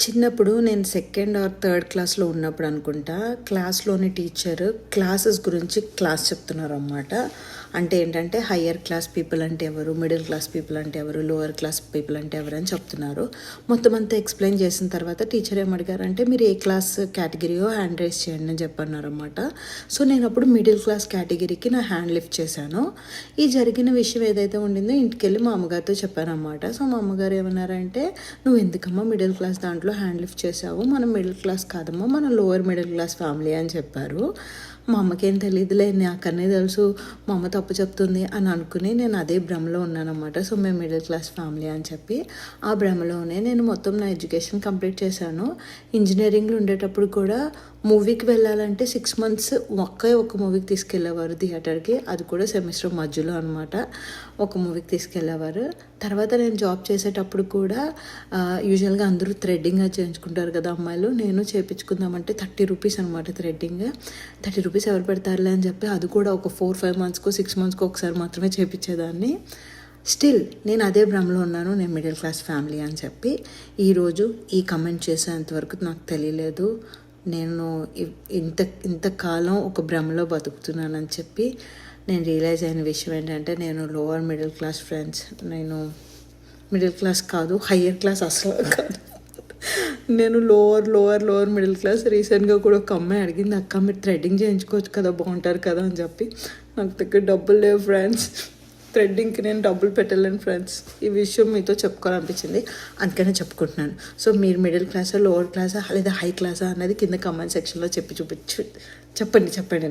చిన్నప్పుడు నేను second or third క్లాస్లో ఉన్నప్పుడు అనుకుంటా, క్లాస్లోని టీచర్ క్లాసెస్ గురించి క్లాస్ చెప్తున్నారు అన్నమాట. అంటే ఏంటంటే హయ్యర్ క్లాస్ పీపుల్ అంటే ఎవరు, మిడిల్ క్లాస్ పీపుల్ అంటే ఎవరు, లోవర్ క్లాస్ పీపుల్ అంటే ఎవరు అని చెప్తున్నారు. మొత్తం అంతా ఎక్స్ప్లెయిన్ చేసిన తర్వాత టీచర్ ఏమడిగారంటే, మీరు ఏ క్లాస్ కేటగిరీయో హ్యాండ్ రైస్ చేయండి అని చెప్పన్నారన్నమాట. సో నేను అప్పుడు మిడిల్ క్లాస్ కేటగిరీకి నా హ్యాండ్ లిఫ్ట్ చేశాను. ఈ జరిగిన విషయం ఏదైతే ఉండిందో ఇంటికి వెళ్ళి మా అమ్మగారితో చెప్పానమాట. సో మా అమ్మగారు ఏమన్నారంటే, నువ్వు ఎందుకమ్మా మిడిల్ క్లాస్ దాంట్లో హ్యాండ్ లిఫ్ట్ చేసావు, మనం మిడిల్ క్లాస్ కాదమ్మా, మనం లోవర్ మిడిల్ క్లాస్ ఫ్యామిలీ అని చెప్పారు. మా అమ్మకేం తెలియదులే, నాకనే తెలుసు మా అమ్మ తప్పు చెప్తుంది అని అనుకుని నేను అదే భ్రమలో ఉన్నానన్నమాట. సో మేము మిడిల్ క్లాస్ ఫ్యామిలీ అని చెప్పి ఆ భ్రమలోనే నేను మొత్తం నా ఎడ్యుకేషన్ కంప్లీట్ చేశాను. ఇంజనీరింగ్లో ఉండేటప్పుడు కూడా మూవీకి వెళ్ళాలంటే 6 months ఒక మూవీకి తీసుకెళ్ళేవారు థియేటర్కి, అది కూడా సెమిస్టర్ మధ్యలో అనమాట. ఒక మూవీకి తీసుకెళ్ళేవారు. తర్వాత నేను జాబ్ చేసేటప్పుడు కూడా యూజువల్గా అందరూ థ్రెడ్డింగ్ చేయించుకుంటారు కదా అమ్మాయిలు, నేను చేయించుకుందామంటే 30 రూపీస్ అనమాట థ్రెడ్డింగ్. 30 రూపీస్ ఎవరు పెడతారులే అని చెప్పి అది కూడా ఒక 4-5 monthsకో 6 monthsకో ఒకసారి మాత్రమే చేయించేదాన్ని. స్టిల్ నేను అదే భ్రమలో ఉన్నాను, నేను మిడిల్ క్లాస్ ఫ్యామిలీ అని చెప్పి. ఈరోజు ఈ కమెంట్ చేసేంతవరకు నాకు తెలియలేదు నేను ఇంతకాలం ఒక భ్రమలో బతుకుతున్నానని చెప్పి. నేను రియలైజ్ అయిన విషయం ఏంటంటే, నేను లోవర్ మిడిల్ క్లాస్ ఫ్రెండ్స్, నేను మిడిల్ క్లాస్ కాదు, హయ్యర్ క్లాస్ అసలు కాదు, నేను లోవర్ మిడిల్ క్లాస్. రీసెంట్గా కూడా ఒక అమ్మాయి అడిగింది, అక్క మీరు థ్రెడ్డింగ్ చేయించుకోవచ్చు కదా, బాగుంటారు కదా అని చెప్పి. నాకు దగ్గర డబ్బులు లేవు ఫ్రెండ్స్, థ్రెడ్డింగ్కి నేను డబ్బులు పెట్టలేను ఫ్రెండ్స్. ఈ విషయం మీతో చెప్పుకోవాలనిపించింది, అందుకనే చెప్పుకుంటున్నాను. సో మీరు మిడిల్ క్లాసా, లోవర్ క్లాసా లేదా హై క్లాసా అన్నది కింద కామెంట్ సెక్షన్లో చెప్పండి నాకు.